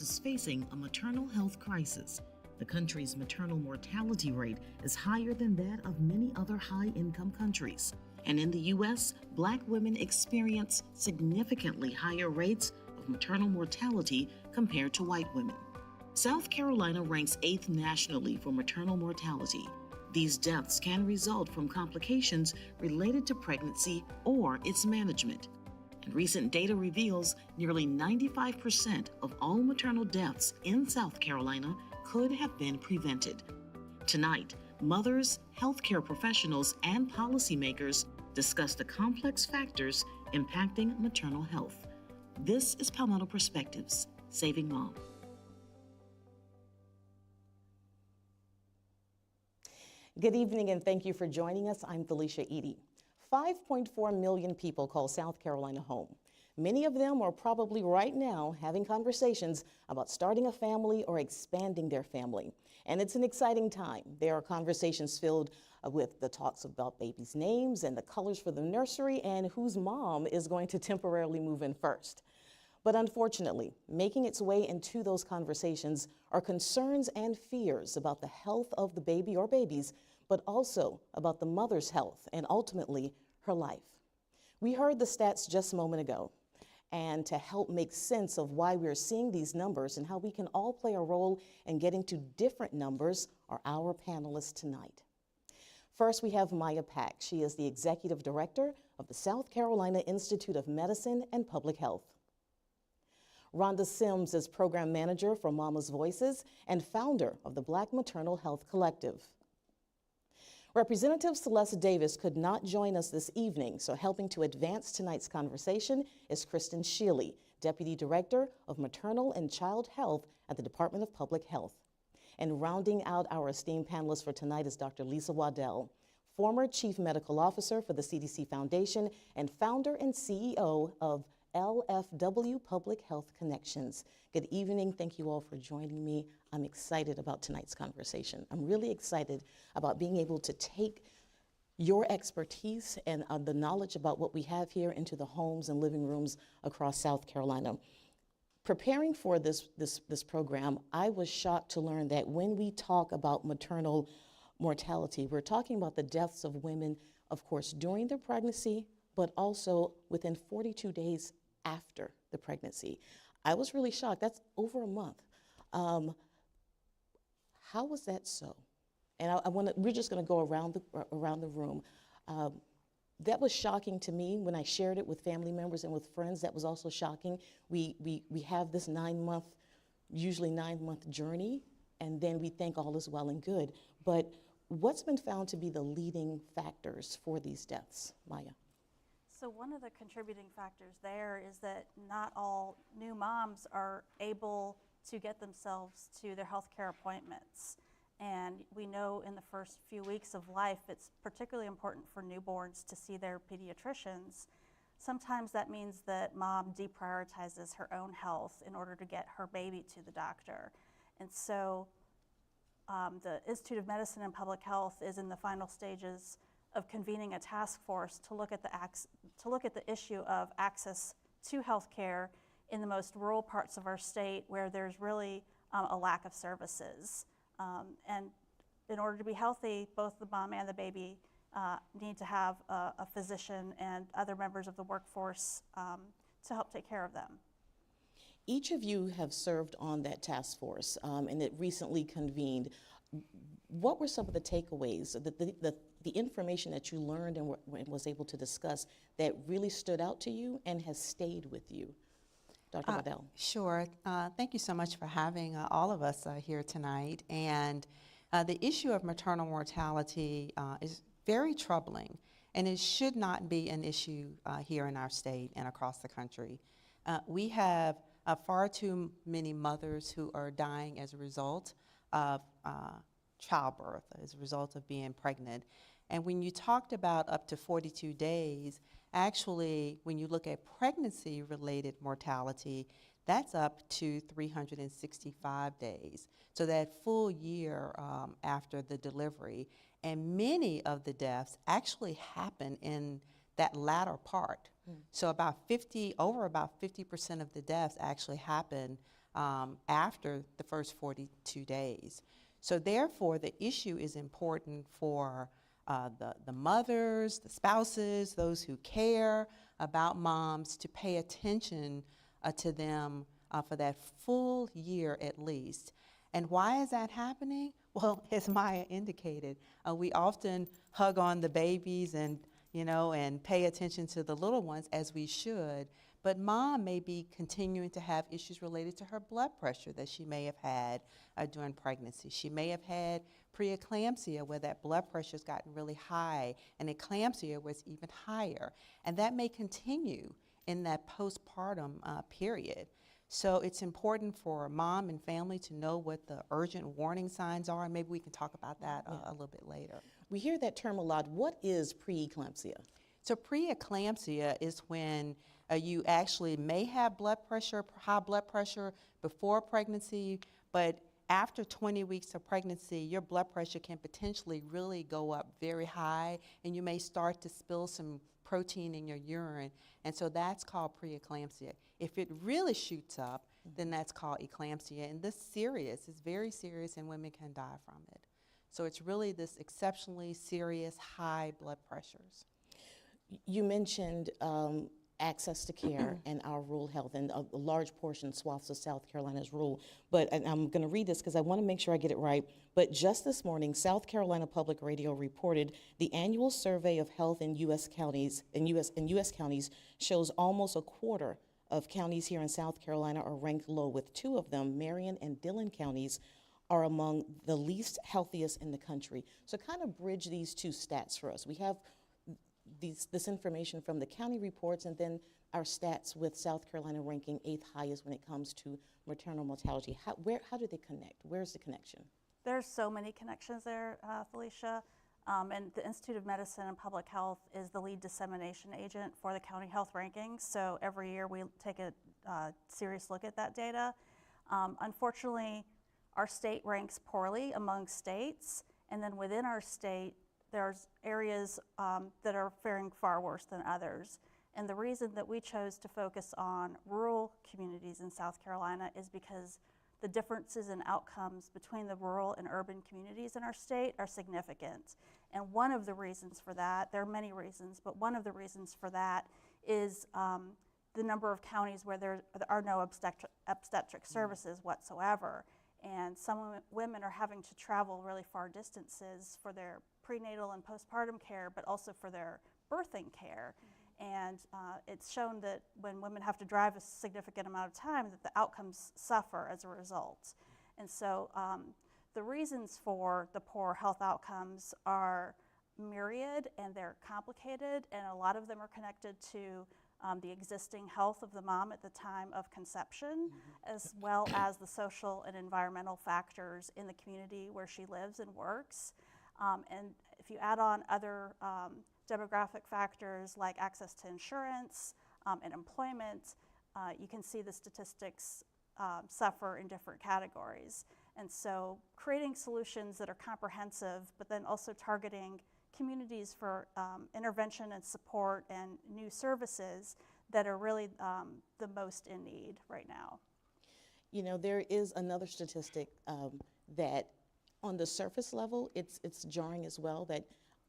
is facing a maternal health crisis. The country's maternal mortality rate is higher than that of many other high-income countries. And in the U.S., Black women experience significantly higher rates of maternal mortality compared to white women. South Carolina ranks 8th nationally for maternal mortality. These deaths can result from complications related to pregnancy or its management. And recent data reveals nearly 95% of all maternal deaths in South Carolina could have been prevented. Tonight, mothers, healthcare professionals, and policymakers discuss the complex factors impacting maternal health. This is Palmetto Perspectives, Saving Mom. Good evening and thank you for joining us. I'm Felicia Edie. 5.4 million people call South Carolina home. Many of them are probably right now having conversations about starting a family or expanding their family. And it's an exciting time. There are conversations filled with the talks about babies' names and the colors for the nursery and whose mom is going to temporarily move in first. But unfortunately, making its way into those conversations are concerns and fears about the health of the baby or babies, but also about the mother's health and ultimately her life. We heard the stats just a moment ago, and to help make sense of why we're seeing these numbers and how we can all play a role in getting to different numbers are our panelists tonight. First, we have Maya Pack. She is the Executive Director of the South Carolina Institute of Medicine and Public Health. Rhonda Sims is Program Manager for Mama's Voices and founder of the Black Maternal Health Collective. Representative Sylleste Davis could not join us this evening, so helping to advance tonight's conversation is Kristen Shealy, Deputy Director of Maternal and Child Health at the Department of Public Health. And rounding out our esteemed panelists for tonight is Dr. Lisa Waddell, former Chief Medical Officer for the CDC Foundation and founder and CEO of LFW Public Health Connections. Good evening. Thank you all for joining me. I'm excited about tonight's conversation. I'm really excited about being able to take your expertise and the knowledge about what we have here into the homes and living rooms across South Carolina. Preparing for this program, I was shocked to learn that when we talk about maternal mortality, we're talking about the deaths of women, of course, during their pregnancy, but also within 42 days after the pregnancy. I was really shocked. That's over a month. How was that so? And we're just going to go around the room. That was shocking to me when I shared it with family members and with friends. That was also shocking. We have this usually 9-month journey, and then we think all is well and good. But what's been found to be the leading factors for these deaths, Maya? So one of the contributing factors there is that not all new moms are able to get themselves to their healthcare appointments. And we know in the first few weeks of life, it's particularly important for newborns to see their pediatricians. Sometimes that means that mom deprioritizes her own health in order to get her baby to the doctor. And so the Institute of Medicine and Public Health is in the final stages of convening a task force to look at the issue of access to health care in the most rural parts of our state where there's really a lack of services. And in order to be healthy, both the mom and the baby need to have a physician and other members of the workforce to help take care of them. Each of you have served on that task force, and it recently convened. What were some of the takeaways, the information that you learned and was able to discuss that really stood out to you and has stayed with you? Dr. Waddell. Sure. Thank you so much for having all of us here tonight. And the issue of maternal mortality is very troubling, and it should not be an issue here in our state and across the country. We have far too many mothers who are dying as a result of childbirth, as a result of being pregnant. And when you talked about up to 42 days, actually, when you look at pregnancy-related mortality, that's up to 365 days. So that full year after the delivery. And many of the deaths actually happen in that latter part. So over about 50% of the deaths actually happen after the first 42 days. So therefore, the issue is important for the mothers, the spouses, those who care about moms to pay attention to them for that full year at least. And why is that happening? Well, as Maya indicated, we often hug on the babies and, and pay attention to the little ones as we should, but mom may be continuing to have issues related to her blood pressure that she may have had during pregnancy. She may have had preeclampsia where that blood pressure has gotten really high, and eclampsia was even higher. And that may continue in that postpartum period. So it's important for mom and family to know what the urgent warning signs are, and maybe we can talk about that a little bit later. We hear that term a lot. What is preeclampsia? So preeclampsia is when you actually may have blood pressure, high blood pressure before pregnancy, but after 20 weeks of pregnancy, your blood pressure can potentially really go up very high, and you may start to spill some protein in your urine, and so that's called preeclampsia. If it really shoots up, then that's called eclampsia, and this is very serious, and women can die from it. So it's really this exceptionally serious high blood pressures. You mentioned access to care and our rural health, and a large portion, swaths of South Carolina's rural. But I'm going to read this because I want to make sure I get it right. But just this morning, South Carolina Public Radio reported the annual survey of health in U.S. counties shows almost a quarter of counties here in South Carolina are ranked low, with two of them, Marion and Dillon counties, are among the least healthiest in the country. So kind of bridge these two stats for us. We have this information from the county reports, and then our stats with South Carolina ranking 8th highest when it comes to maternal mortality. How do they connect? Where's the connection? There's so many connections there, Felicia. And the Institute of Medicine and Public Health is the lead dissemination agent for the county health rankings. So every year we take a serious look at that data. Unfortunately, our state ranks poorly among states, and then within our state, there's areas that are faring far worse than others. And the reason that we chose to focus on rural communities in South Carolina is because the differences in outcomes between the rural and urban communities in our state are significant. And one of the reasons for that, there are many reasons, but one of the reasons for that is the number of counties where there are no obstetric services whatsoever. And some women are having to travel really far distances for their prenatal and postpartum care, but also for their birthing care. And it's shown that when women have to drive a significant amount of time, that the outcomes suffer as a result. And so the reasons for the poor health outcomes are myriad, and they're complicated, and a lot of them are connected to the existing health of the mom at the time of conception, as well as the social and environmental factors in the community where she lives and works. And if you add on other demographic factors like access to insurance and employment, you can see the statistics suffer in different categories. And so creating solutions that are comprehensive, but then also targeting communities for intervention and support and new services that are really the most in need right now. You know, there is another statistic that on the surface level, it's jarring as well, that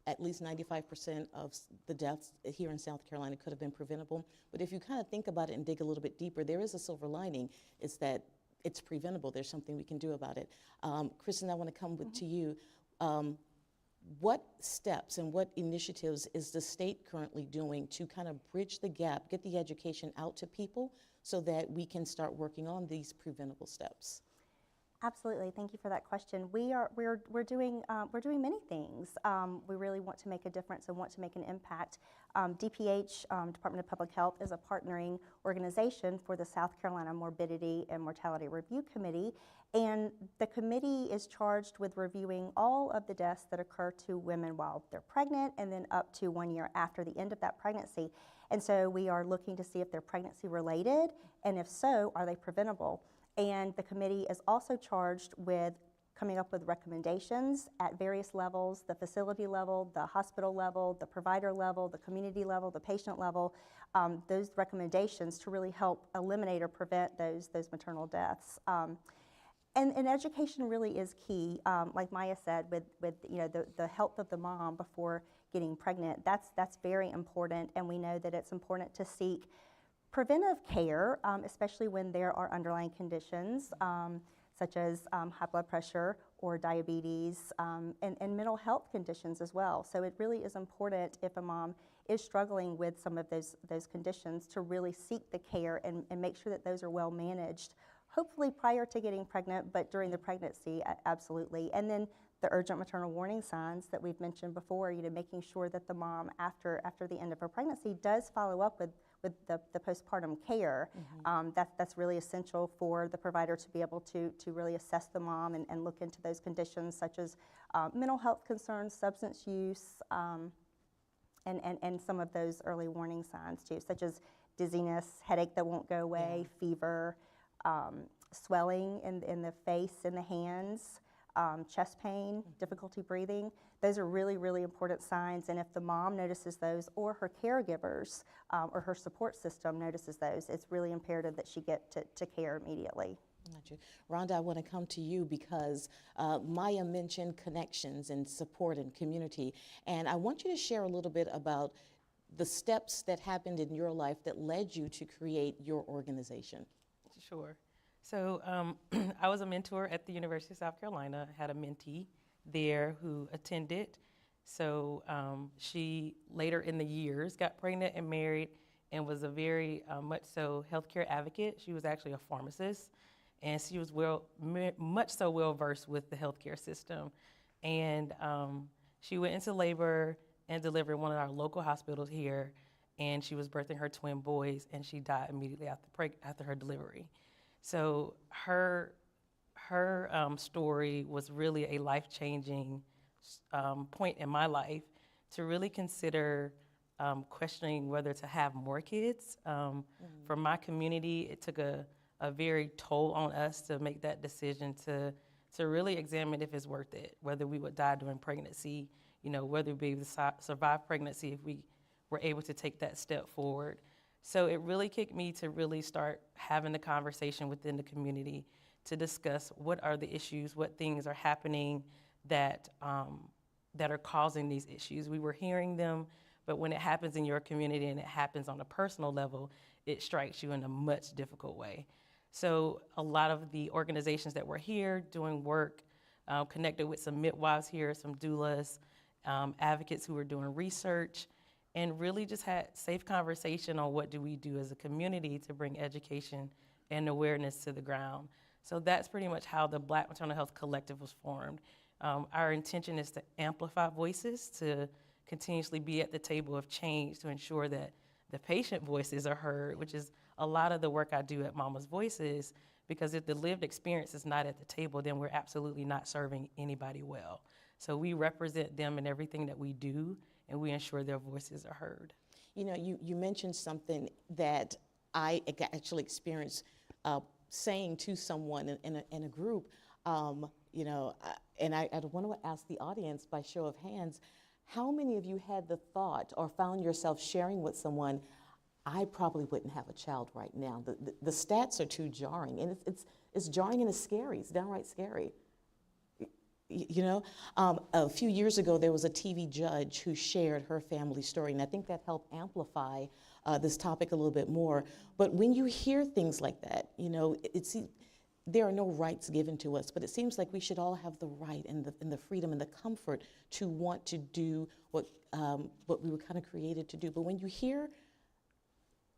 at least 95% of the deaths here in South Carolina could have been preventable. But if you kind of think about it and dig a little bit deeper, there is a silver lining. It's that it's preventable. There's something we can do about it. Kristen, I want to come to you. What steps and what initiatives is the state currently doing to kind of bridge the gap, get the education out to people so that we can start working on these preventable steps? Absolutely, thank you for that question. We're doing many things. We really want to make a difference and want to make an impact. DPH, Department of Public Health, is a partnering organization for the South Carolina Morbidity and Mortality Review Committee, and the committee is charged with reviewing all of the deaths that occur to women while they're pregnant and then up to 1 year after the end of that pregnancy. And so we are looking to see if they're pregnancy related, and if so, are they preventable? And the committee is also charged with coming up with recommendations at various levels, the facility level, the hospital level, the provider level, the community level, the patient level, those recommendations to really help eliminate or prevent those maternal deaths. And education really is key. Like Maya said, with the health of the mom before getting pregnant, that's very important, and we know that it's important to seek preventive care, especially when there are underlying conditions such as high blood pressure or diabetes, and mental health conditions as well. So it really is important, if a mom is struggling with some of those conditions, to really seek the care and make sure that those are well managed, hopefully prior to getting pregnant, but during the pregnancy, absolutely. And then the urgent maternal warning signs that we've mentioned before, making sure that the mom, after the end of her pregnancy, does follow up with the postpartum care. That's really essential for the provider to be able to really assess the mom and look into those conditions such as mental health concerns, substance use, and some of those early warning signs too, such as dizziness, headache that won't go away, fever, swelling in the face and the hands, chest pain, difficulty breathing. Those are really, really important signs, and if the mom notices those, or her caregivers or her support system notices those, it's really imperative that she get to care immediately. Rhonda, I want to come to you because Maya mentioned connections and support and community, and I want you to share a little bit about the steps that happened in your life that led you to create your organization. Sure. So I was a mentor at the University of South Carolina. I had a mentee there who attended. So she later in the years got pregnant and married and was a very much so healthcare advocate. She was actually a pharmacist, and she was much so well versed with the healthcare system. And she went into labor and delivered one of our local hospitals here, and she was birthing her twin boys, and she died immediately after her delivery. So her story was really a life-changing point in my life to really consider questioning whether to have more kids. For my community, it took a very toll on us to make that decision to really examine if it's worth it, whether we would die during pregnancy, whether we'd be able to survive pregnancy if we were able to take that step forward. So it really kicked me to really start having the conversation within the community to discuss what are the issues, what things are happening that are causing these issues. We were hearing them, but when it happens in your community and it happens on a personal level, it strikes you in a much difficult way. So a lot of the organizations that were here doing work, connected with some midwives here, some doulas, advocates who were doing research, and really just had safe conversation on what do we do as a community to bring education and awareness to the ground. So that's pretty much how the Black Maternal Health Collective was formed. Our intention is to amplify voices, to continuously be at the table of change to ensure that the patient voices are heard, which is a lot of the work I do at Mama's Voices, because if the lived experience is not at the table, then we're absolutely not serving anybody well. So we represent them in everything that we do, and we ensure their voices are heard. You mentioned something that I actually experienced saying to someone in a group, and I want to ask the audience by show of hands, how many of you had the thought or found yourself sharing with someone, I probably wouldn't have a child right now. The stats are too jarring, and it's jarring and it's scary. It's downright scary. A few years ago, there was a TV judge who shared her family story, and I think that helped amplify this topic a little bit more. But when you hear things like that, there are no rights given to us, but it seems like we should all have the right and the freedom and the comfort to want to do what we were kind of created to do. But when you hear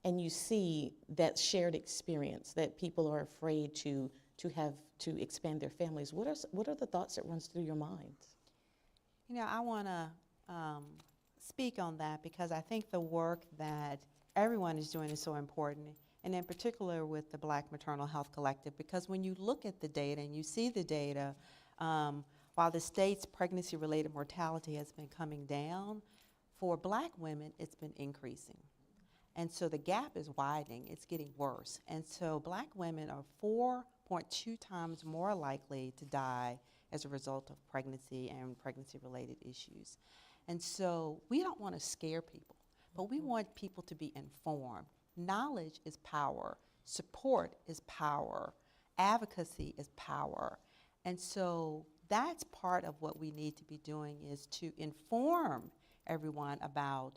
and you see that shared experience that people are afraid to expand their families, what are the thoughts that runs through your minds? I want to speak on that because I think the work that everyone is doing is so important, and in particular with the Black Maternal Health Collective, because when you look at the data and you see the data, while the state's pregnancy-related mortality has been coming down, for Black women, it's been increasing. And so the gap is widening, it's getting worse. And so Black women are 4 12.2 times more likely to die as a result of pregnancy and pregnancy-related issues. And so we don't want to scare people, but we want people to be informed. Knowledge is power. Support is power. Advocacy is power. And so that's part of what we need to be doing, is to inform everyone about,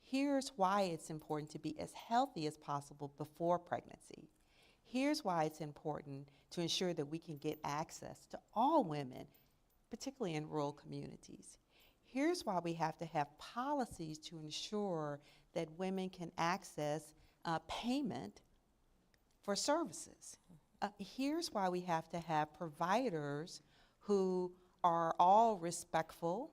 here's why it's important to be as healthy as possible before pregnancy. Here's why it's important to ensure that we can get access to all women, particularly in rural communities. Here's why we have to have policies to ensure that women can access payment for services. Here's why we have to have providers who are all respectful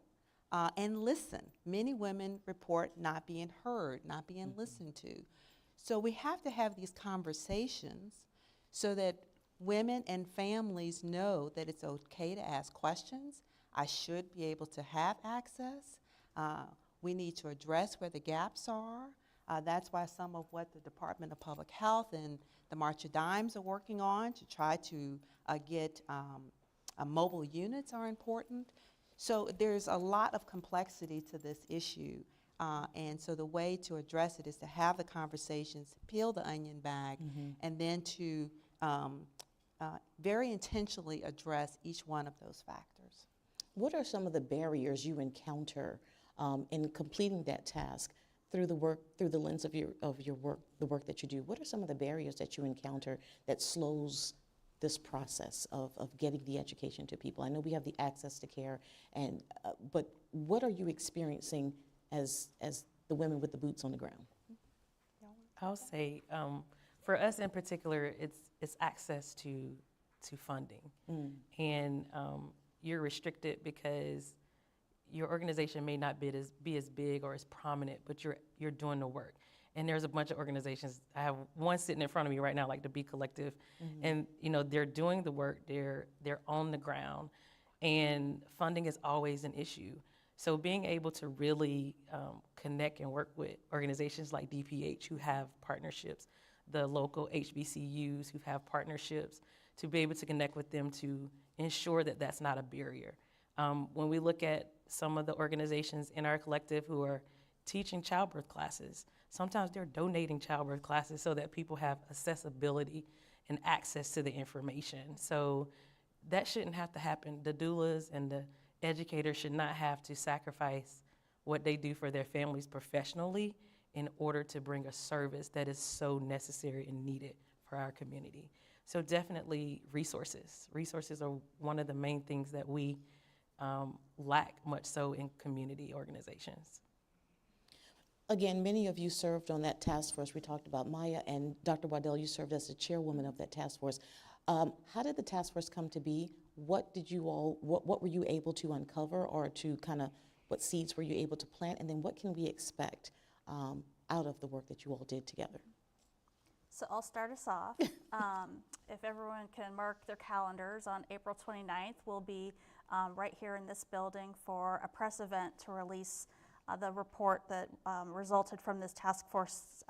and listen. Many women report not being heard, not being listened to. So we have to have these conversations so that women and families know that it's okay to ask questions. I should be able to have access. We need to address where the gaps are. That's why some of what the Department of Public Health and the March of Dimes are working on to try to get mobile units are important. So there's a lot of complexity to this issue. And so the way to address it is to have the conversations, peel the onion back, and then to very intentionally address each one of those factors. What are some of the barriers you encounter in completing that task through the work, through the lens of your work, the work that you do? What are some of the barriers that you encounter that slows this process of getting the education to people? I know we have the access to care, and but what are you experiencing as the women with the boots on the ground? I'll say, for us in particular, it's access to funding, and you're restricted because your organization may not be as big or as prominent, but you're doing the work. And there's a bunch of organizations. I have one sitting in front of me right now, like the Be Collective, and they're doing the work. They're on the ground, and funding is always an issue. So being able to really connect and work with organizations like DPH who have partnerships, the local HBCUs who have partnerships, to be able to connect with them to ensure that that's not a barrier. When we look at some of the organizations in our collective who are teaching childbirth classes, sometimes they're donating childbirth classes so that people have accessibility and access to the information. So that shouldn't have to happen. The doulas and the educators should not have to sacrifice what they do for their families professionally in order to bring a service that is so necessary and needed for our community. So definitely resources. Resources are one of the main things that we lack much so in community organizations. Again, many of you served on that task force. We talked about Maya, and Dr. Waddell, you served as the chairwoman of that task force. How did the task force come to be? What were you able to uncover, or to kind of, what seeds were you able to plant? And then what can we expect out of the work that you all did together? So I'll start us off. If everyone can mark their calendars, on April 29th, we'll be right here in this building for a press event to release the report that resulted from this task force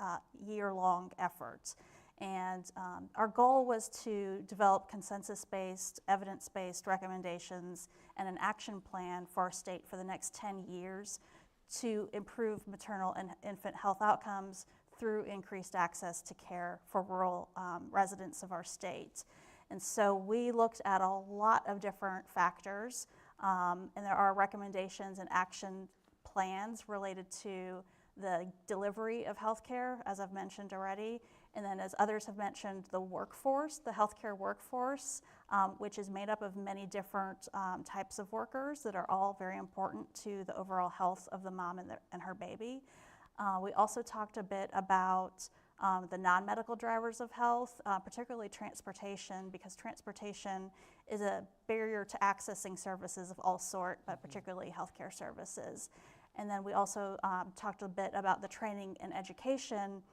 year-long effort. And our goal was to develop consensus-based, evidence-based recommendations and an action plan for our state for the next 10 years to improve maternal and infant health outcomes through increased access to care for rural residents of our state. And so we looked at a lot of different factors, and there are recommendations and action plans related to the delivery of healthcare, as I've mentioned already, and then as others have mentioned, the workforce, the healthcare workforce, which is made up of many different types of workers that are all very important to the overall health of the mom and her baby. We also talked a bit about the non-medical drivers of health, particularly transportation, because transportation is a barrier to accessing services of all sort, but particularly healthcare services. And then we also talked a bit about the training and education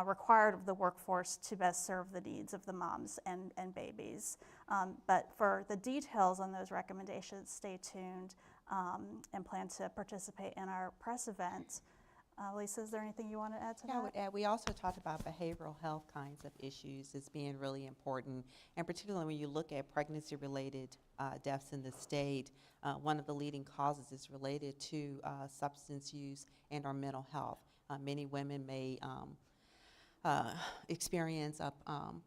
required of the workforce to best serve the needs of the moms and babies. But for the details on those recommendations, stay tuned and plan to participate in our press event. Lisa, is there anything you want to add to Yeah, I that? would add, we also talked about behavioral health kinds of issues as being really important, and particularly when you look at pregnancy-related deaths in the state, one of the leading causes is related to substance use and/or mental health. Many women may experience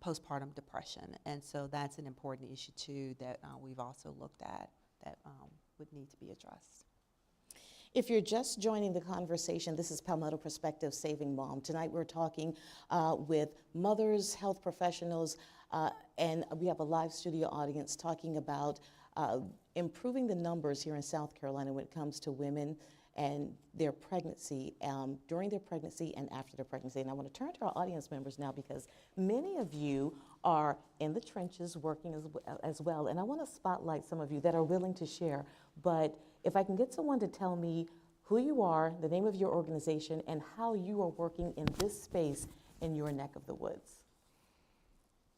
postpartum depression, and so that's an important issue too that we've also looked at that would need to be addressed. If you're just joining the conversation, this is Palmetto Perspectives Saving Mom. Tonight we're talking with mothers, health professionals, and we have a live studio audience talking about improving the numbers here in South Carolina when it comes to women and their pregnancy, during their pregnancy and after their pregnancy. And I want to turn to our audience members now because many of you are in the trenches working as well. And I want to spotlight some of you that are willing to share. But if I can get someone to tell me who you are, the name of your organization, and how you are working in this space in your neck of the woods.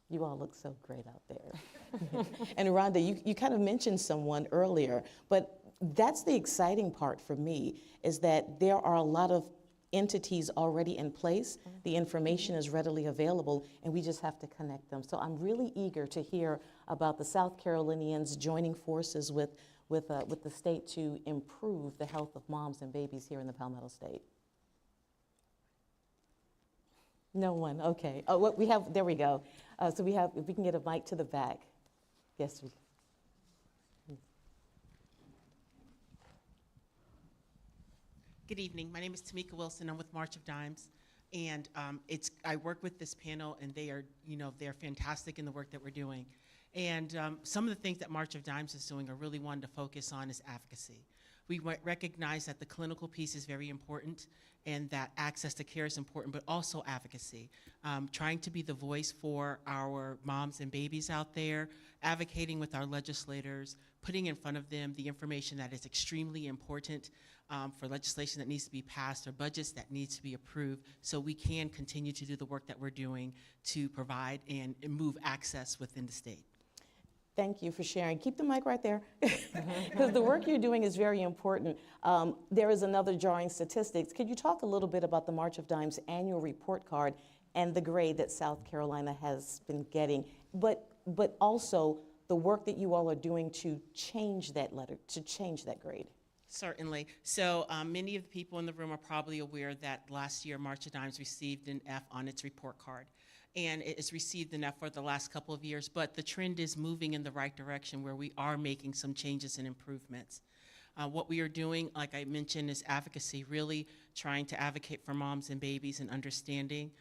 You all look so great out there. And Rhonda, you kind of mentioned someone earlier, but that's the exciting part for me, is that there are a lot of entities already in place. The information is readily available, and we just have to connect them. So I'm really eager to hear about the South Carolinians joining forces with the state to improve the health of moms and babies here in the Palmetto State. No one, okay. Oh, what we have, there we go. So we have, if we can get a mic to the back. Yes, we can. Good evening. My name is Tamika Wilson. I'm with March of Dimes, and I work with this panel, and they are, they're fantastic in the work that we're doing. And some of the things that March of Dimes is doing, I really wanted to focus on is advocacy. We recognize that the clinical piece is very important and that access to care is important, but also advocacy. Trying to be the voice for our moms and babies out there, advocating with our legislators, putting in front of them the information that is extremely important for legislation that needs to be passed or budgets that needs to be approved so we can continue to do the work that we're doing to provide and move access within the state. Thank you for sharing. Keep the mic right there, because the work you're doing is very important. There is another jarring statistics. Could you talk a little bit about the March of Dimes annual report card and the grade that South Carolina has been getting, but also the work that you all are doing to change that letter, to change that grade? Certainly. So many of the people in the room are probably aware that last year March of Dimes received an F on its report card. And it's received an F for the last couple of years, but the trend is moving in the right direction where we are making some changes and improvements. What we are doing, like I mentioned, is advocacy, really trying to advocate for moms and babies and understanding.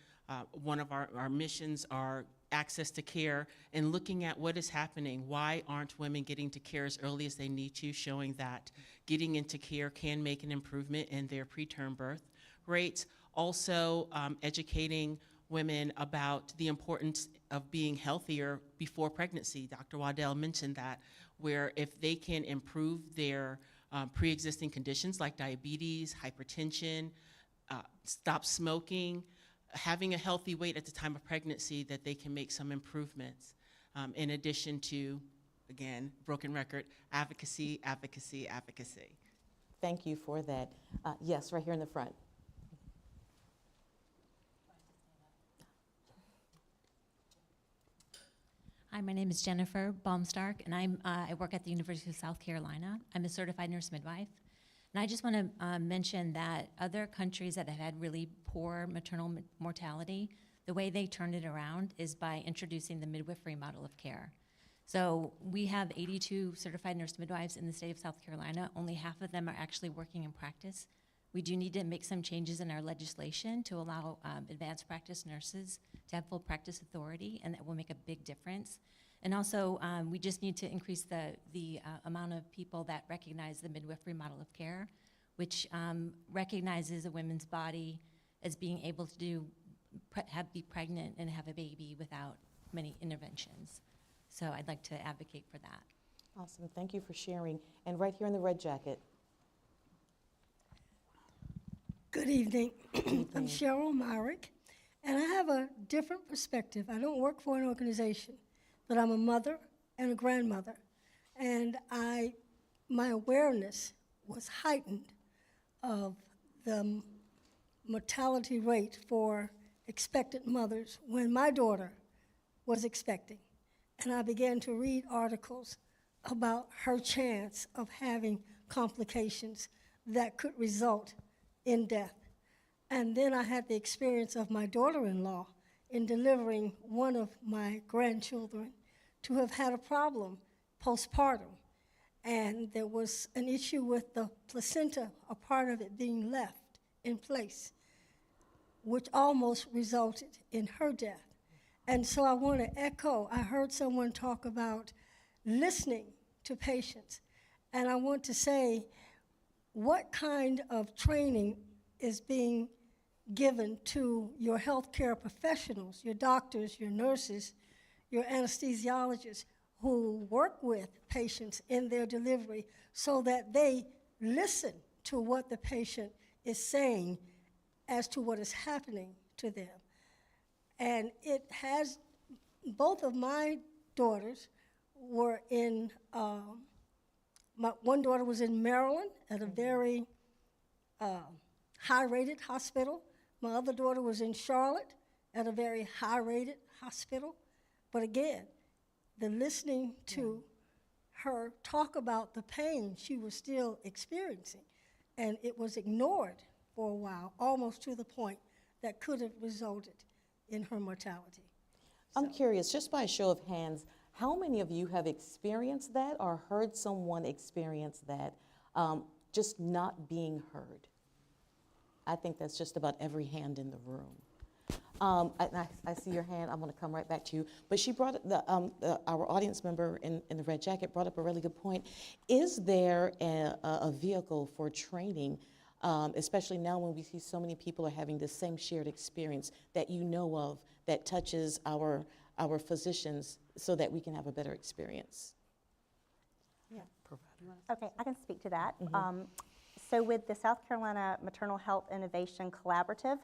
One of our missions are access to care and looking at what is happening. Why aren't women getting to care as early as they need to, showing that getting into care can make an improvement in their preterm birth rates. Also educating women about the importance of being healthier before pregnancy. Dr. Waddell mentioned that, where if they can improve their pre-existing conditions like diabetes, hypertension, stop smoking, having a healthy weight at the time of pregnancy, that they can make some improvements. In addition to, again, broken record, advocacy, advocacy, advocacy. Thank you for that. Yes, right here in the front. Hi, my name is Jennifer Baumstark, and I work at the University of South Carolina. I'm a certified nurse midwife. And I just want to mention that other countries that have had really poor maternal mortality, the way they turned it around is by introducing the midwifery model of care. So we have 82 certified nurse midwives in the state of South Carolina. Only half of them are actually working in practice. We do need to make some changes in our legislation to allow advanced practice nurses to have full practice authority, and that will make a big difference. And also, we just need to increase the amount of people that recognize the midwifery model of care, which recognizes a woman's body as being able to be pregnant and have a baby without many interventions. So I'd like to advocate for that. Awesome, thank you for sharing. And right here in the red jacket. Good evening. I'm Cheryl Myrick, and I have a different perspective. I don't work for an organization, but I'm a mother and a grandmother, and my awareness was heightened of the mortality rate for expectant mothers when my daughter was expecting. And I began to read articles about her chance of having complications that could result in death. And then I had the experience of my daughter-in-law in delivering one of my grandchildren to have had a problem postpartum. And there was an issue with the placenta, a part of it being left in place, which almost resulted in her death. And so I want to echo, I heard someone talk about listening to patients. And I want to say, what kind of training is being given to your healthcare professionals, your doctors, your nurses, your anesthesiologists who work with patients in their delivery so that they listen to what the patient is saying as to what is happening to them? And it has, both of my daughters were in, one daughter was in Maryland at a very high-rated hospital. My other daughter was in Charlotte at a very high-rated hospital. But again, the listening to her talk about the pain she was still experiencing, and it was ignored for a while, almost to the point that could have resulted in her mortality. I'm curious, just by a show of hands, how many of you have experienced that or heard someone experience that, just not being heard? I think that's just about every hand in the room. I see your hand. I'm going to come right back to you. But she brought our audience member in the red jacket brought up a really good point. Is there a vehicle for training, especially now when we see so many people are having the same shared experience that you know of that touches our physicians so that we can have a better experience? Yeah. Okay, I can speak to that. So with the South Carolina Maternal Health Innovation Collaborative,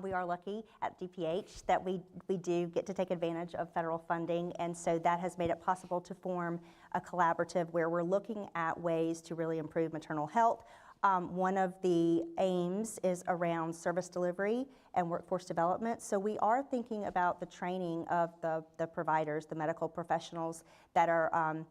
we are lucky at DPH that we do get to take advantage of federal funding, and so that has made it possible to form a collaborative where we're looking at ways to really improve maternal health. One of the aims is around service delivery and workforce development. So we are thinking about the training of the providers, the medical professionals that are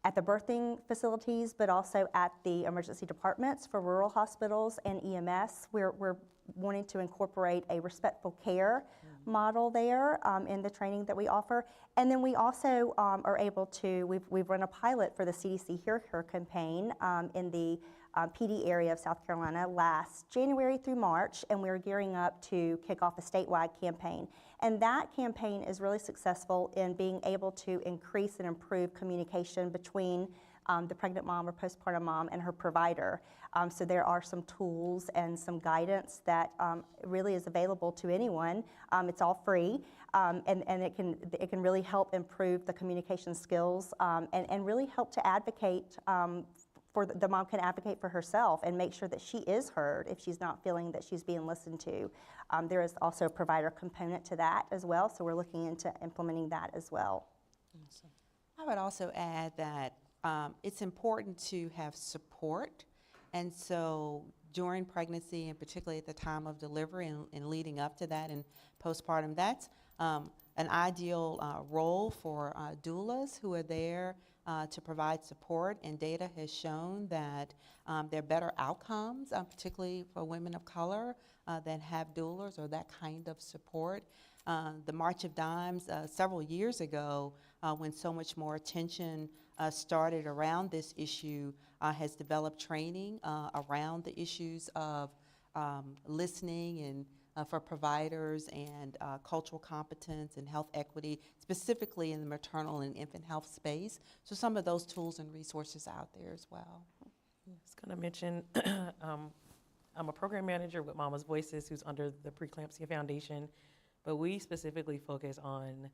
at the birthing facilities, but also at the emergency departments for rural hospitals and EMS. We're wanting to incorporate a respectful care model there in the training that we offer. And then we also are able to, we've run a pilot for the CDC Hear Her campaign in the PD area of South Carolina last January through March, and we're gearing up to kick off a statewide campaign. And that campaign is really successful in being able to increase and improve communication between the pregnant mom or postpartum mom and her provider. So there are some tools and some guidance that really is available to anyone. It's all free, and it can really help improve the communication skills and really help to advocate for the mom can advocate for herself and make sure that she is heard if she's not feeling that she's being listened to. There is also a provider component to that as well, so we're looking into implementing that as well. Awesome. I would also add that it's important to have support, and so during pregnancy and particularly at the time of delivery and leading up to that and postpartum, that's an ideal role for doulas who are there to provide support, and data has shown that there are better outcomes, particularly for women of color that have doulas or that kind of support. The March of Dimes several years ago, when so much more attention started around this issue, has developed training around the issues of listening and for providers and cultural competence and health equity, specifically in the maternal and infant health space. So some of those tools and resources out there as well. I was going to mention, I'm a program manager with Mama's Voices, who's under the Preeclampsia Foundation, but we specifically focus on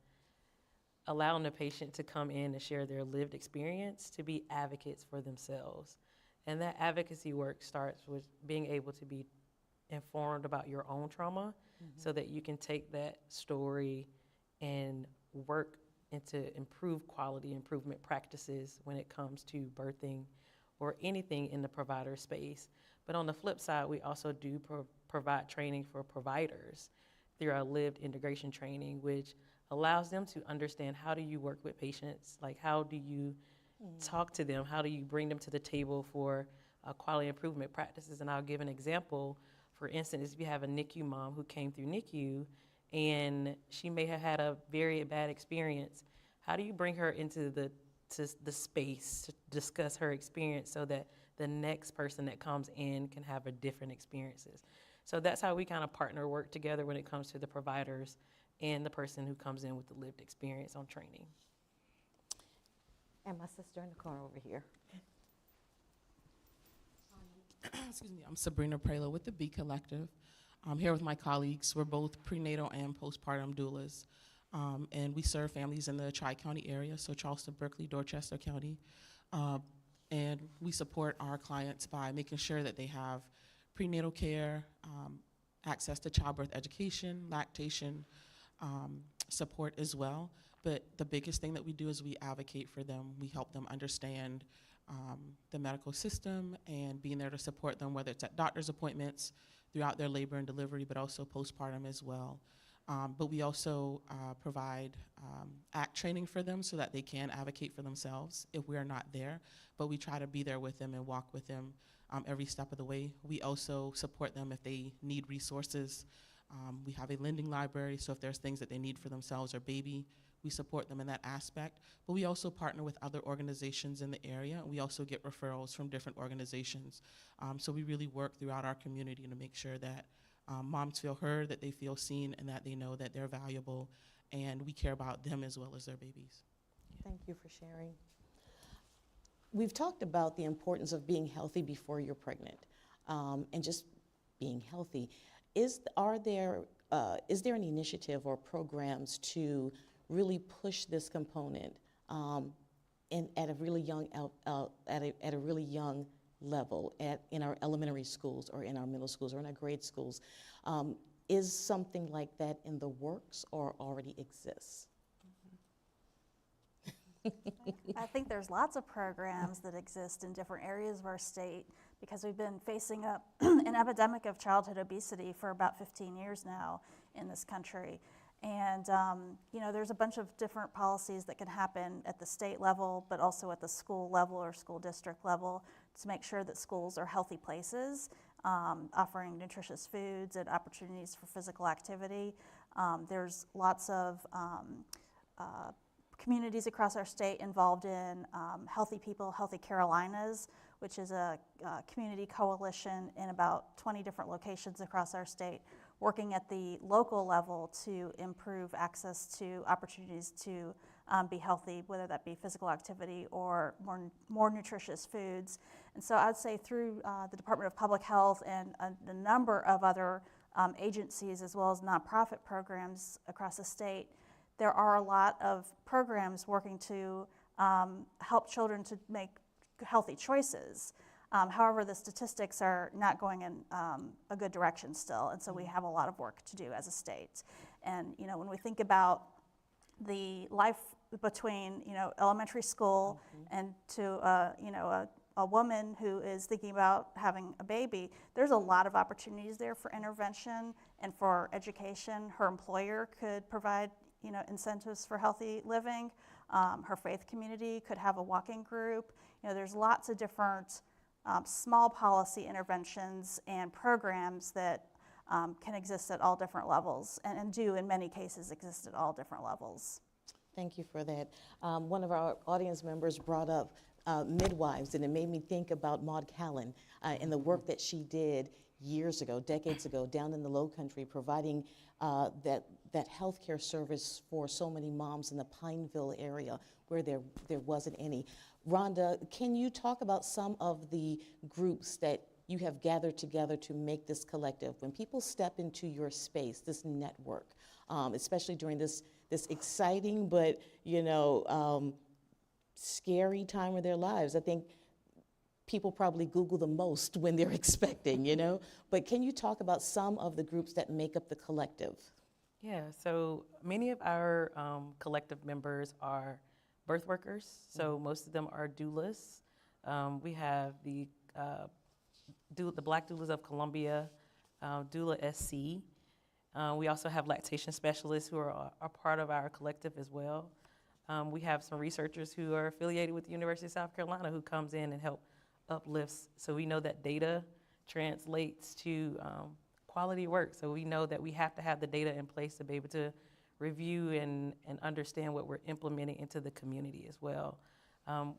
allowing the patient to come in and share their lived experience to be advocates for themselves. And that advocacy work starts with being able to be informed about your own trauma so that you can take that story and work into improved quality improvement practices when it comes to birthing or anything in the provider space. But on the flip side, we also do provide training for providers through our lived integration training, which allows them to understand how do you work with patients, like how do you talk to them, how do you bring them to the table for quality improvement practices. And I'll give an example. For instance, if you have a NICU mom who came through NICU and she may have had a very bad experience, how do you bring her into the space to discuss her experience so that the next person that comes in can have a different experiences? So that's how we kind of partner work together when it comes to the providers and the person who comes in with the lived experience on training. And my sister in the corner over here. Excuse me, I'm Sabrina Prelo with the B Collective. I'm here with my colleagues. We're both prenatal and postpartum doulas. And we serve families in the Tri-County area, so Charleston, Berkeley, Dorchester County. And we support our clients by making sure that they have prenatal care, access to childbirth education, lactation support as well. But the biggest thing that we do is we advocate for them. We help them understand the medical system and being there to support them, whether it's at doctor's appointments, throughout their labor and delivery, but also postpartum as well. But we also provide ACT training for them so that they can advocate for themselves if we are not there. But we try to be there with them and walk with them every step of the way. We also support them if they need resources. We have a lending library, so if there's things that they need for themselves or baby, we support them in that aspect. But we also partner with other organizations in the area. We also get referrals from different organizations. So we really work throughout our community to make sure that moms feel heard, that they feel seen, and that they know that they're valuable, and we care about them as well as their babies. Thank you for sharing. We've talked about the importance of being healthy before you're pregnant, and just being healthy. Is there an initiative or programs to really push this component at a really young level in our elementary schools or in our middle schools or in our grade schools? Is something like that in the works or already exists? I think there's lots of programs that exist in different areas of our state because we've been facing an epidemic of childhood obesity for about 15 years now in this country. And there's a bunch of different policies that can happen at the state level, but also at the school level or school district level to make sure that schools are healthy places, offering nutritious foods and opportunities for physical activity. There's lots of communities across our state involved in Healthy People, Healthy Carolinas, which is a community coalition in about 20 different locations across our state, working at the local level to improve access to opportunities to be healthy, whether that be physical activity or more nutritious foods. And so I'd say through the Department of Public Health and a number of other agencies as well as nonprofit programs across the state, there are a lot of programs working to help children to make healthy choices. However, the statistics are not going in a good direction still, and so we have a lot of work to do as a state. And when we think about the life between elementary school and to a woman who is thinking about having a baby, there's a lot of opportunities there for intervention and for education. Her employer could provide incentives for healthy living. Her faith community could have a walking group. There's lots of different small policy interventions and programs that can exist at all different levels and do in many cases exist at all different levels. Thank you for that. One of our audience members brought up midwives, and it made me think about Maud Callan and the work that she did years ago, decades ago, down in the Low Country, providing that healthcare service for so many moms in the Pineville area where there wasn't any. Rhonda, can you talk about some of the groups that you have gathered together to make this collective? When people step into your space, this network, especially during this exciting but scary time of their lives, I think people probably Google the most when they're expecting, But can you talk about some of the groups that make up the collective? Yeah, so many of our collective members are birth workers, so most of them are doulas. We have the Black Doulas of Columbia, Doula SC. We also have lactation specialists who are part of our collective as well. We have some researchers who are affiliated with the University of South Carolina who comes in and help uplifts. So we know that data translates to quality work. So we know that we have to have the data in place to be able to review and understand what we're implementing into the community as well.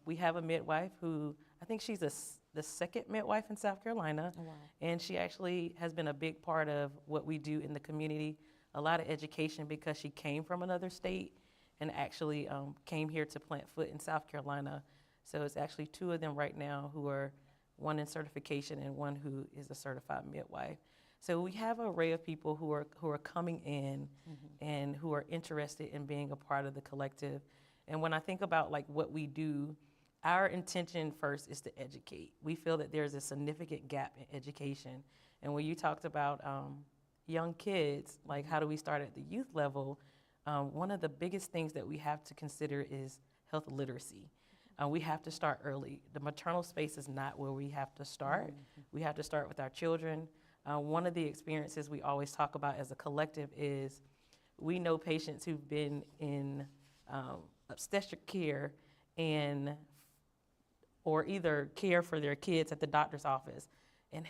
We have a midwife who, I think she's the second midwife in South Carolina. Oh, wow. And she actually has been a big part of what we do in the community, a lot of education because she came from another state and actually came here to plant foot in South Carolina. So it's actually 2 of them right now who are, one in certification and one who is a certified midwife. So we have an array of people who are coming in and who are interested in being a part of the collective. And when I think about like what we do, our intention first is to educate. We feel that there's a significant gap in education. And when you talked about young kids, like how do we start at the youth level, one of the biggest things that we have to consider is health literacy. We have to start early. The maternal space is not where we have to start. We have to start with our children. One of the experiences we always talk about as a collective is we know patients who've been in obstetric care or either care for their kids at the doctor's office. And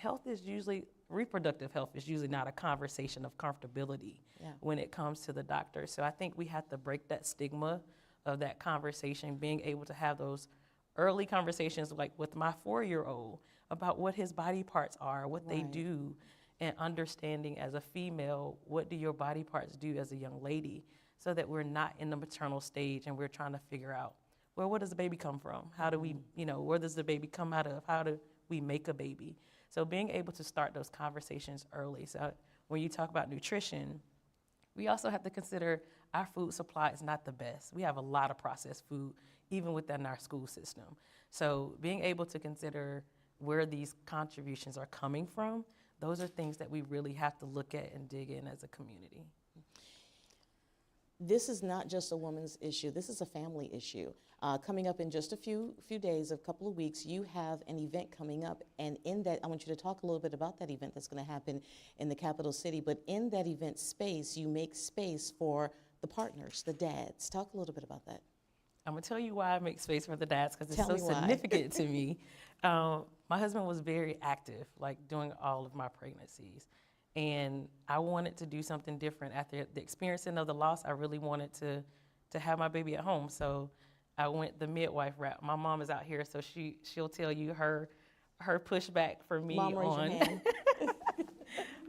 reproductive health is usually not a conversation of comfortability when it comes to the doctor. So I think we have to break that stigma of that conversation, being able to have those early conversations like with my 4-year-old about what his body parts are, what they do, and understanding as a female, what do your body parts do as a young lady, so that we're not in the maternal stage and we're trying to figure out, well, where does the baby come from? How do we, where does the baby come out of? How do we make a baby? So being able to start those conversations early. So when you talk about nutrition, we also have to consider our food supply is not the best. We have a lot of processed food, even within our school system. So being able to consider where these contributions are coming from, those are things that we really have to look at and dig in as a community. This is not just a woman's issue, this is a family issue. Coming up in just a few days, a couple of weeks, you have an event coming up, and in that, I want you to talk a little bit about that event that's going to happen in the capital city, but in that event space, you make space for the partners, the dads. Talk a little bit about that. I'm going to tell you why I make space for the dads, because it's Tell so me why. significant to me. My husband was very active, like during all of my pregnancies. And I wanted to do something different. After the experiencing of the loss, I really wanted to have my baby at home. So I went the midwife route. My mom is out here, so she'll tell you her pushback for me Mom, raise on your hand.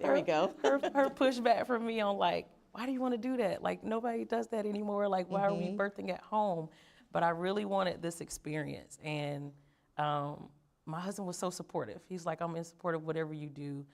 There we go. her pushback for me on like, why do you want to do that? Like nobody does that anymore. Like why are we birthing at home? But I really wanted this experience, and my husband was so supportive. He's like, I'm in support of whatever you do.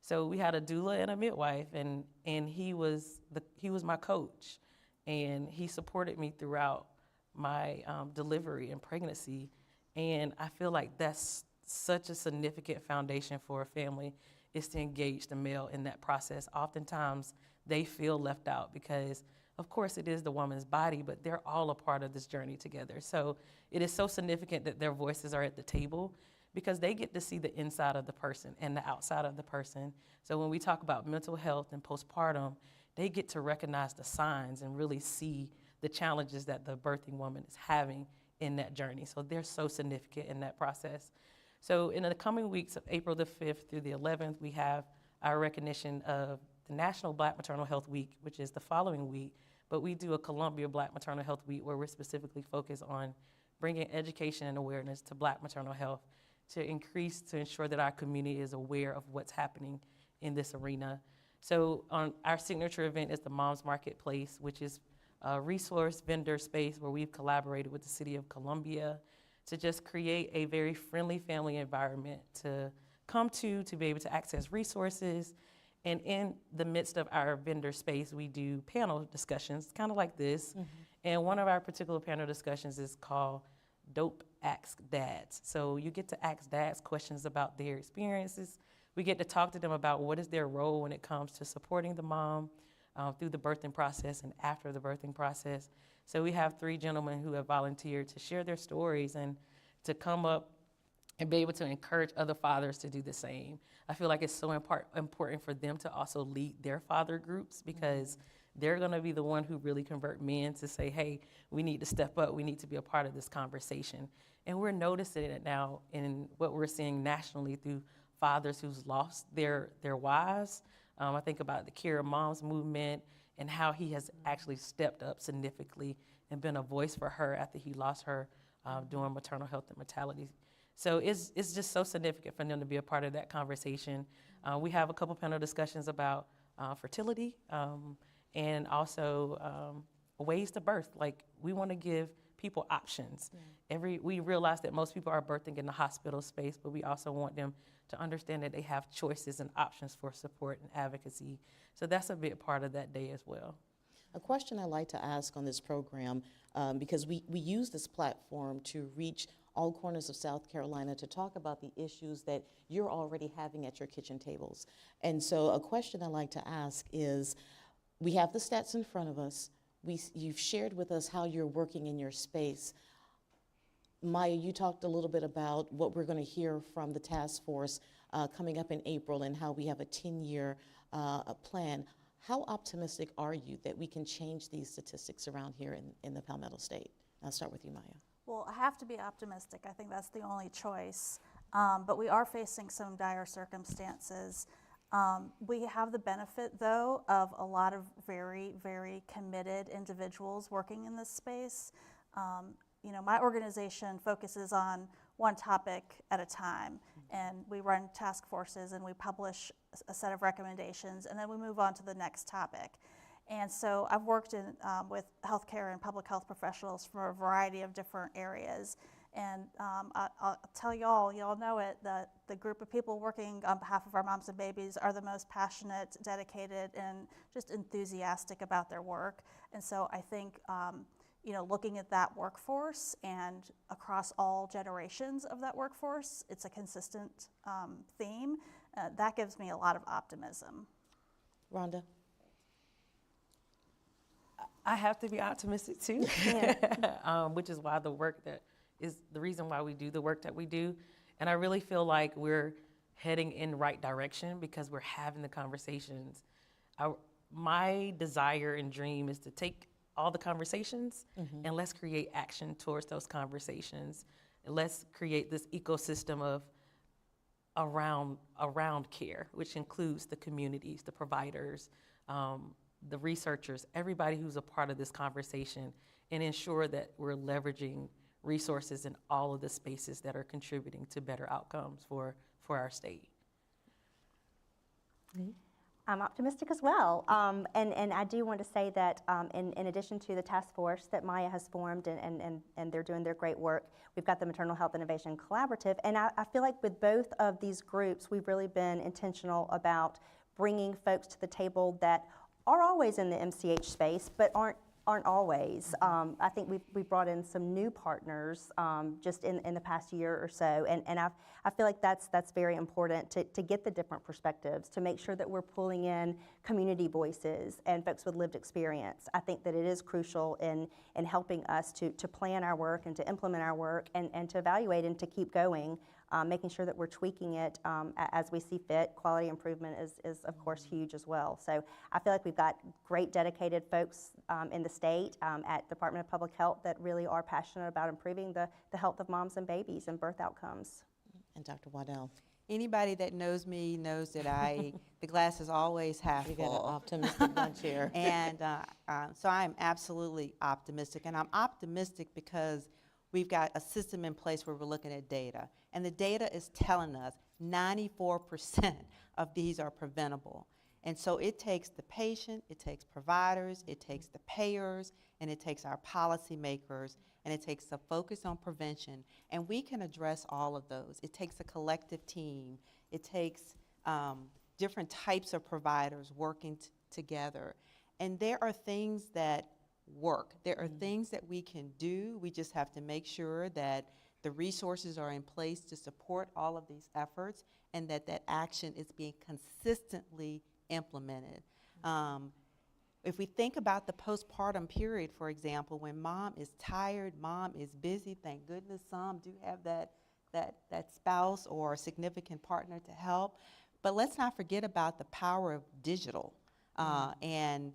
So we had a doula and a midwife, and he was my coach, and he supported me throughout my delivery and pregnancy. And I feel like that's such a significant foundation for a family, is to engage the male in that process. Oftentimes they feel left out because, of course, it is the woman's body, but they're all a part of this journey together. So it is so significant that their voices are at the table, because they get to see the inside of the person and the outside of the person. So when we talk about mental health and postpartum, they get to recognize the signs and really see the challenges that the birthing woman is having in that journey. So they're so significant in that process. So in the coming weeks of April the 5th through the 11th, we have our recognition of the National Black Maternal Health Week, which is the following week, but we do a Columbia Black Maternal Health Week where we're specifically focused on bringing education and awareness to Black maternal health, to ensure that our community is aware of what's happening in this arena. So our signature event is the Moms Marketplace, which is a resource vendor space where we've collaborated with the City of Columbia to just create a very friendly family environment to come to be able to access resources. And in the midst of our vendor space, we do panel discussions, kind of like this. And one of our particular panel discussions is called Dope Ask Dads. So you get to ask dads questions about their experiences. We get to talk to them about what is their role when it comes to supporting the mom through the birthing process and after the birthing process. So we have 3 gentlemen who have volunteered to share their stories and to come up and be able to encourage other fathers to do the same. I feel like it's so important for them to also lead their father groups, because they're gonna be the one who really convert men to say, hey, we need to step up, we need to be a part of this conversation. And we're noticing it now in what we're seeing nationally through fathers who's lost their wives. I think about the Care of Moms movement and how he has actually stepped up significantly and been a voice for her after he lost her during maternal health and mortality. So it's just so significant for them to be a part of that conversation. We have a couple panel discussions about fertility and also ways to birth. Like, we want to give people options. We realize that most people are birthing in the hospital space, but we also want them to understand that they have choices and options for support and advocacy. So that's a big part of that day as well. A question I like to ask on this program, because we use this platform to reach all corners of South Carolina to talk about the issues that you're already having at your kitchen tables. And so a question I like to ask is, we have the stats in front of us. You've shared with us how you're working in your space. Maya, you talked a little bit about what we're going to hear from the task force coming up in April and how we have a 10-year plan. How optimistic are you that we can change these statistics around here in the Palmetto State? I'll start with you, Maya. Well, I have to be optimistic. I think that's the only choice. But we are facing some dire circumstances. We have the benefit, though, of a lot of very, very committed individuals working in this space. You know, my organization focuses on one topic at a time, and we run task forces and we publish a set of recommendations, and then we move on to the next topic. And so I've worked with healthcare and public health professionals from a variety of different areas. And I'll tell y'all know it, that the group of people working on behalf of our moms and babies are the most passionate, dedicated, and just enthusiastic about their work. And so I think, you know, looking at that workforce and across all generations of that workforce, it's a consistent theme. That gives me a lot of optimism. Rhonda? I have to be optimistic too, which is why the reason why we do the work that we do. And I really feel like we're heading in the right direction because we're having the conversations. My desire and dream is to take all the conversations and let's create action towards those conversations. And let's create this ecosystem of around care, which includes the communities, the providers, the researchers, everybody who's a part of this conversation, and ensure that we're leveraging resources in all of the spaces that are contributing to better outcomes for our state. I'm optimistic as well. And I do want to say that in addition to the task force that Maya has formed and they're doing their great work, we've got the Maternal Health Innovation Collaborative. And I feel like with both of these groups, we've really been intentional about bringing folks to the table that are always in the MCH space, but aren't always. I think we brought in some new partners just in the past year or so, and I feel like that's very important to get the different perspectives, to make sure that we're pulling in community voices and folks with lived experience. I think that it is crucial in helping us to plan our work and to implement our work and to evaluate and to keep going. Making sure that we're tweaking it as we see fit. Quality improvement is of course huge as well. So I feel like we've got great dedicated folks in the state at the Department of Public Health that really are passionate about improving the health of moms and babies and birth outcomes. And Dr. Waddell? Anybody that knows me knows that the glass is always half full. We got an optimistic bunch here. And so I'm absolutely optimistic. And I'm optimistic because we've got a system in place where we're looking at data. And the data is telling us 94% of these are preventable. And so it takes the patient, it takes providers, it takes the payers, and it takes our policymakers, and it takes a focus on prevention. And we can address all of those. It takes a collective team. It takes different types of providers working together. And there are things that work. There are things that we can do. We just have to make sure that the resources are in place to support all of these efforts and that action is being consistently implemented. If we think about the postpartum period, for example, when mom is tired, mom is busy, thank goodness some do have that that spouse or significant partner to help. But let's not forget about the power of digital and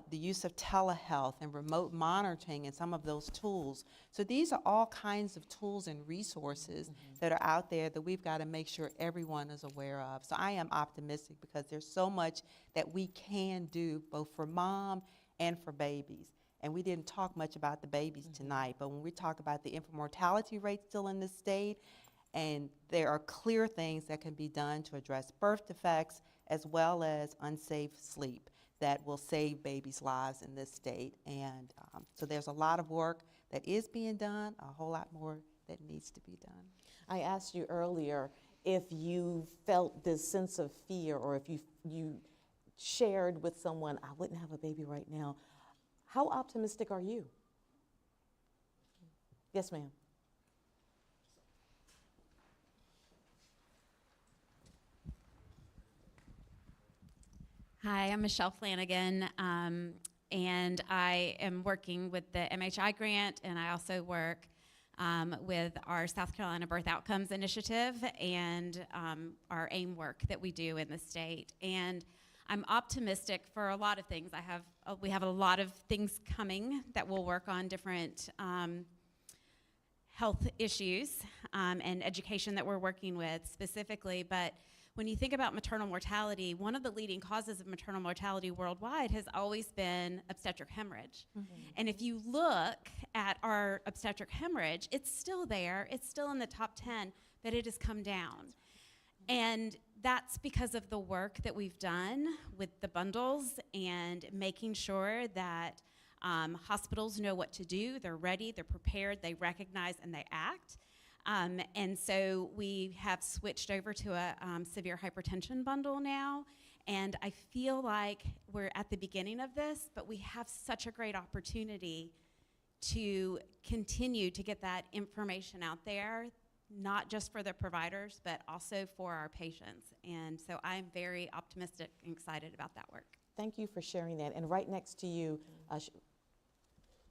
the use of telehealth and remote monitoring and some of those tools. So these are all kinds of tools and resources that are out there that we've got to make sure everyone is aware of. So I am optimistic because there's so much that we can do both for mom and for babies. And we didn't talk much about the babies tonight, but when we talk about the infant mortality rate still in the state, and there are clear things that can be done to address birth defects as well as unsafe sleep that will save babies' lives in this state. And so there's a lot of work that is being done, a whole lot more that needs to be done. I asked you earlier if you felt this sense of fear or if you shared with someone, I wouldn't have a baby right now. How optimistic are you? Yes, ma'am. Hi, I'm Michelle Flanagan, and I am working with the MHI grant, and I also work with our South Carolina Birth Outcomes Initiative and our AIM work that we do in the state. And I'm optimistic for a lot of things. We have a lot of things coming that we'll work on, different health issues and education that we're working with specifically. But when you think about maternal mortality, one of the leading causes of maternal mortality worldwide has always been obstetric hemorrhage. And if you look at our obstetric hemorrhage, it's still there, it's still in the top 10, but it has come down. And that's because of the work that we've done with the bundles and making sure that hospitals know what to do, they're ready, they're prepared, they recognize and they act. And so we have switched over to a severe hypertension bundle now, and I feel like we're at the beginning of this, but we have such a great opportunity to continue to get that information out there, not just for the providers, but also for our patients. And so I'm very optimistic and excited about that work. Thank you for sharing that. And right next to you,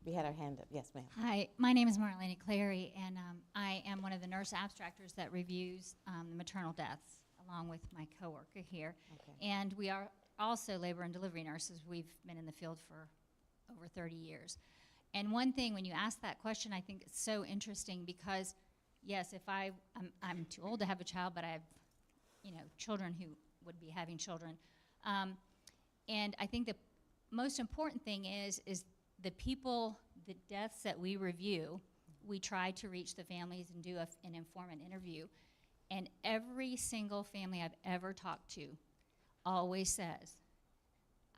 we had our hand up. Yes, ma'am. Hi, my name is Marlene Clary, and I am one of the nurse abstractors that reviews the maternal deaths, along with my coworker here. Okay. And we are also labor and delivery nurses. We've been in the field for over 30 years. And one thing, when you ask that question, I think it's so interesting because, yes, if I'm too old to have a child, but I have, children who would be having children. And I think the most important thing is the people, the deaths that we review, we try to reach the families and do an informant interview. And every single family I've ever talked to always says,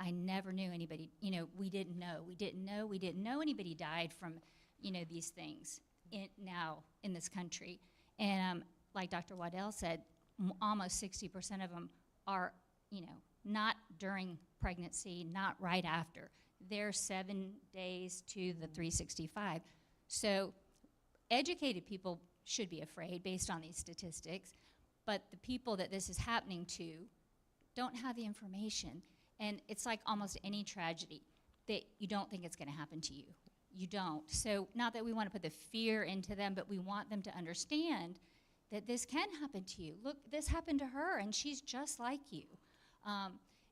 I never knew anybody, we didn't know anybody died from, these things now in this country. And like Dr. Waddell said, almost 60% of them are, not during pregnancy, not right after. They're 7 days to the 365. So educated people should be afraid based on these statistics, but the people that this is happening to don't have the information. And it's like almost any tragedy that you don't think it's going to happen to you. You don't. So not that we want to put the fear into them, but we want them to understand that this can happen to you. Look, this happened to her, and she's just like you.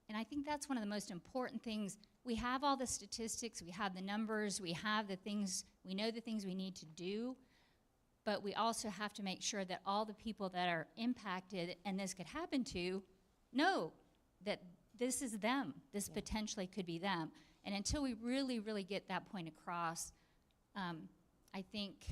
And I think that's one of the most important things. We have all the statistics, we have the numbers, we have the things, we know the things we need to do, but we also have to make sure that all the people that are impacted and this could happen to know that this is them. This potentially could be them. And until we really, really get that point across, I think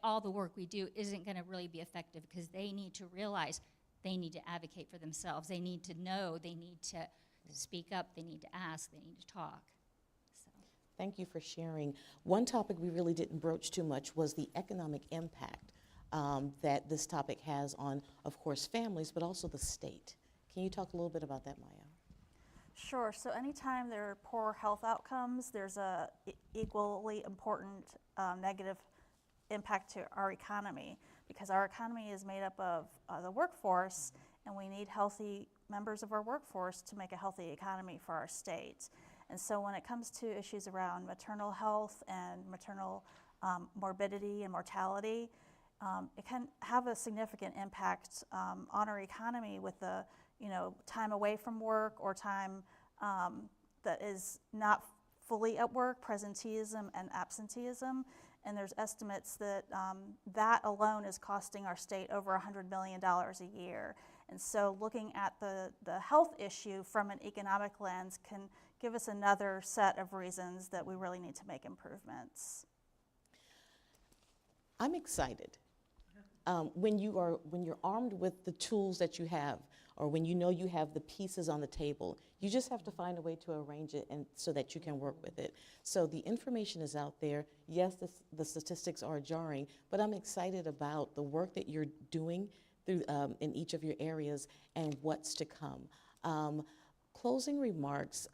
all the work we do isn't going to really be effective because they need to realize they need to advocate for themselves. They need to know. They need to speak up. They need to ask. They need to talk. So. Thank you for sharing. One topic we really didn't broach too much was the economic impact that this topic has on, of course, families, but also the state. Can you talk a little bit about that, Maya? Sure. So anytime there are poor health outcomes, there's a equally important negative impact to our economy, because our economy is made up of the workforce, and we need healthy members of our workforce to make a healthy economy for our state. And so when it comes to issues around maternal health and maternal morbidity and mortality, it can have a significant impact on our economy with the, time away from work or time that is not fully at work, presenteeism and absenteeism. And there's estimates that that alone is costing our state over $100 million a year. And so looking at the health issue from an economic lens can give us another set of reasons that we really need to make improvements. I'm excited. When you're armed with the tools that you have, or when you know you have the pieces on the table, you just have to find a way to arrange it and so that you can work with it. So the information is out there. Yes, the statistics are jarring, but I'm excited about the work that you're doing through in each of your areas and what's to come. Closing remarks.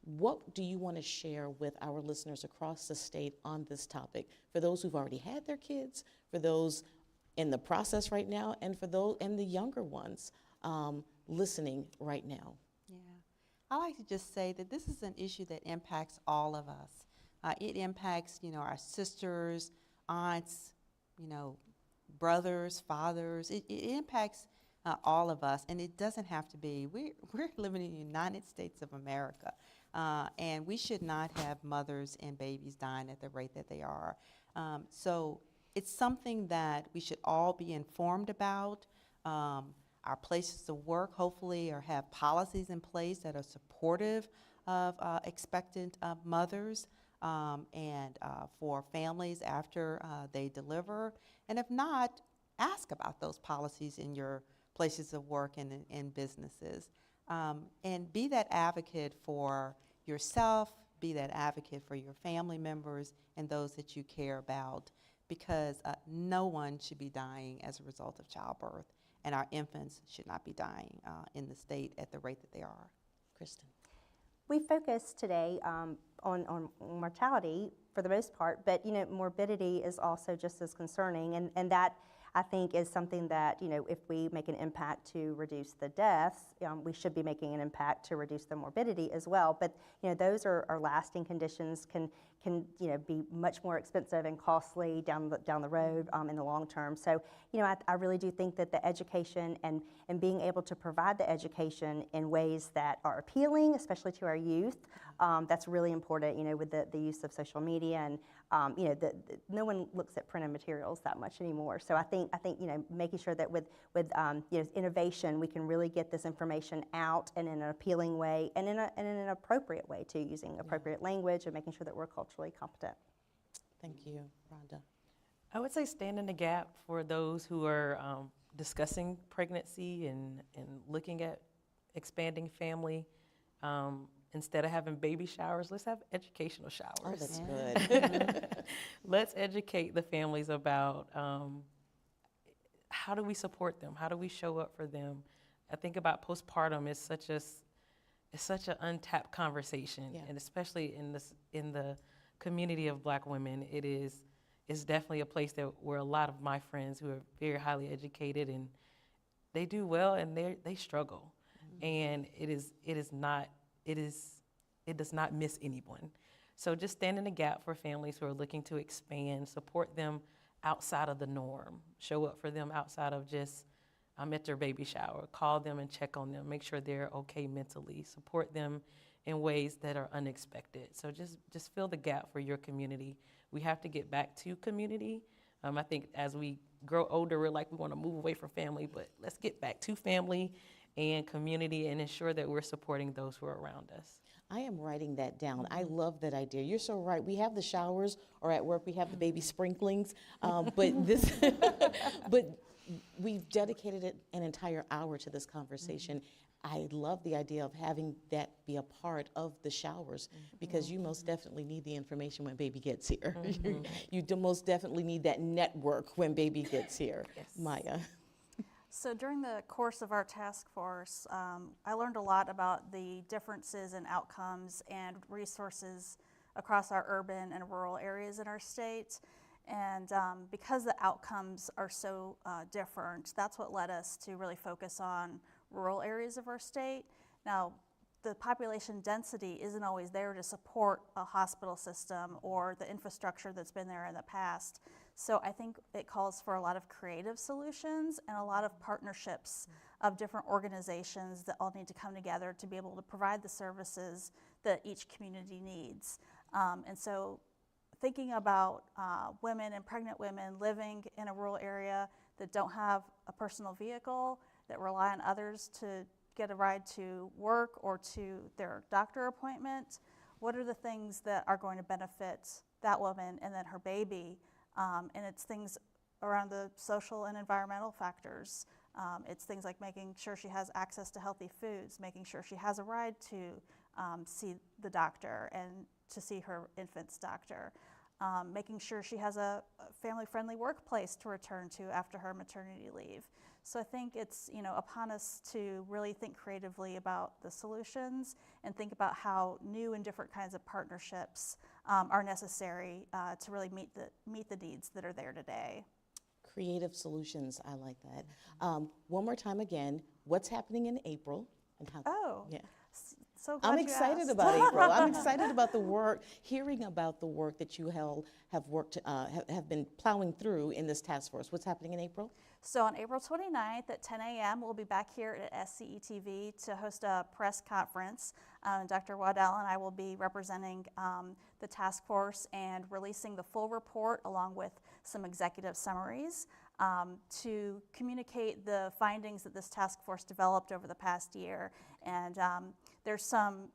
What do you want to share with our listeners across the state on this topic? For those who've already had their kids, for those in the process right now, and for those and the younger ones listening right now? Yeah, I like to just say that this is an issue that impacts all of us. It impacts, our sisters, aunts, brothers, fathers. It impacts all of us, and it doesn't have to be. We're living in the United States of America. And we should not have mothers and babies dying at the rate that they are. So it's something that we should all be informed about. Our places of work, hopefully, or have policies in place that are supportive of expectant mothers and for families after they deliver. And if not, ask about those policies in your places of work and in businesses. And be that advocate for yourself, be that advocate for your family members and those that you care about, because no one should be dying as a result of childbirth, and our infants should not be dying in the state at the rate that they are. Kristen. We focus today on mortality for the most part, but morbidity is also just as concerning, and that I think is something that, if we make an impact to reduce the deaths, we should be making an impact to reduce the morbidity as well. But, those are lasting conditions, can be much more expensive and costly down the road in the long term. So, I really do think that the education and being able to provide the education in ways that are appealing, especially to our youth, that's really important, with the use of social media and, no one looks at printed materials that much anymore. So I think making sure that with innovation, we can really get this information out and in an appealing way and in an appropriate way too, using appropriate language and making sure that we're culturally competent. Thank you, Rhonda. I would say stand in the gap for those who are discussing pregnancy and looking at expanding family. Instead of having baby showers, let's have educational showers. Oh, that's good. Let's educate the families about how do we support them? How do we show up for them? I think about postpartum is such an untapped conversation, and especially in the community of Black women, it's definitely a place where a lot of my friends who are very highly educated and they do well and they struggle, and it does not miss anyone. So just stand in the gap for families who are looking to expand, support them outside of the norm, show up for them outside of just, I'm at their baby shower, call them and check on them, make sure they're okay mentally, support them in ways that are unexpected. So just fill the gap for your community. We have to get back to community. I think as we grow older, we're like, we want to move away from family, but let's get back to family and community and ensure that we're supporting those who are around us. I am writing that down. I love that idea. You're so right. We have the showers, or at work we have the baby sprinklings, but we've dedicated an entire hour to this conversation. I love the idea of having that be a part of the showers, because you most definitely need the information when baby gets here. You most definitely need that network when baby gets here. Yes. Maya. So during the course of our task force, I learned a lot about the differences in outcomes and resources across our urban and rural areas in our state. And because the outcomes are so different, that's what led us to really focus on rural areas of our state. Now, the population density isn't always there to support a hospital system or the infrastructure that's been there in the past. So I think it calls for a lot of creative solutions and a lot of partnerships of different organizations that all need to come together to be able to provide the services that each community needs. And so thinking about women and pregnant women living in a rural area that don't have a personal vehicle, that rely on others to get a ride to work or to their doctor appointment, what are the things that are going to benefit that woman and then her baby? And it's things around the social and environmental factors. It's things like making sure she has access to healthy foods, making sure she has a ride to see the doctor and to see her infant's doctor, making sure she has a family-friendly workplace to return to after her maternity leave. So I think it's, you know, upon us to really think creatively about the solutions and think about how new and different kinds of partnerships are necessary to really meet the needs that are there today. Creative solutions, I like that. One more time again, what's happening in April and how? Oh, yeah. So glad I'm you excited asked. about April. I'm excited about the work, hearing about the work that you have been plowing through in this task force. What's happening in April? So on April 29th at 10 a.m., we'll be back here at SCETV to host a press conference. Dr. Waddell and I will be representing the task force and releasing the full report along with some executive summaries to communicate the findings that this task force developed over the past year. And there's some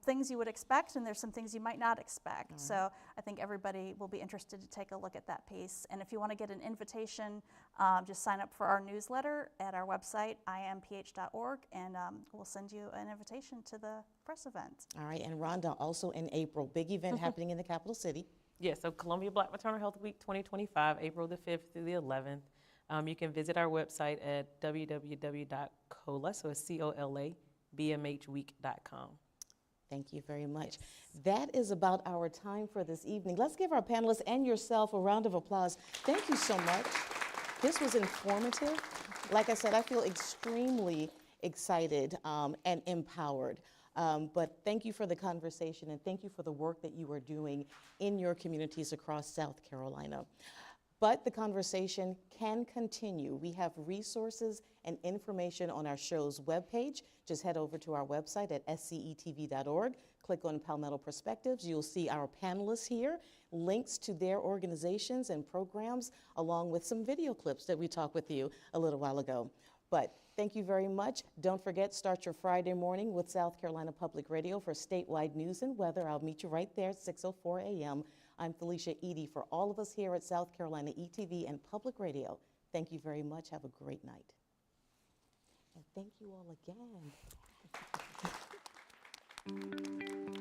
things you would expect and there's some things you might not expect. So I think everybody will be interested to take a look at that piece. And if you want to get an invitation, just sign up for our newsletter at our website, imph.org, and we'll send you an invitation to the press event. All right, and Rhonda, also in April, big event happening in the capital city. Yeah, so Columbia Black Maternal Health Week 2025, April the 5th through the 11th. You can visit our website at www.cola, so it's COLA, bmhweek.com. Thank you very much. Yes. That is about our time for this evening. Let's give our panelists and yourself a round of applause. Thank you so much. This was informative. Like I said, I feel extremely excited and empowered. But thank you for the conversation and thank you for the work that you are doing in your communities across South Carolina. But the conversation can continue. We have resources and information on our show's webpage. Just head over to our website at scetv.org. Click on Palmetto Perspectives. You'll see our panelists here, links to their organizations and programs, along with some video clips that we talked with you a little while ago. But thank you very much. Don't forget, start your Friday morning with South Carolina Public Radio for statewide news and weather. I'll meet you right there at 6:04 a.m. I'm Felicia Edie. For all of us here at South Carolina ETV and Public Radio, thank you very much. Have a great night. And thank you all again.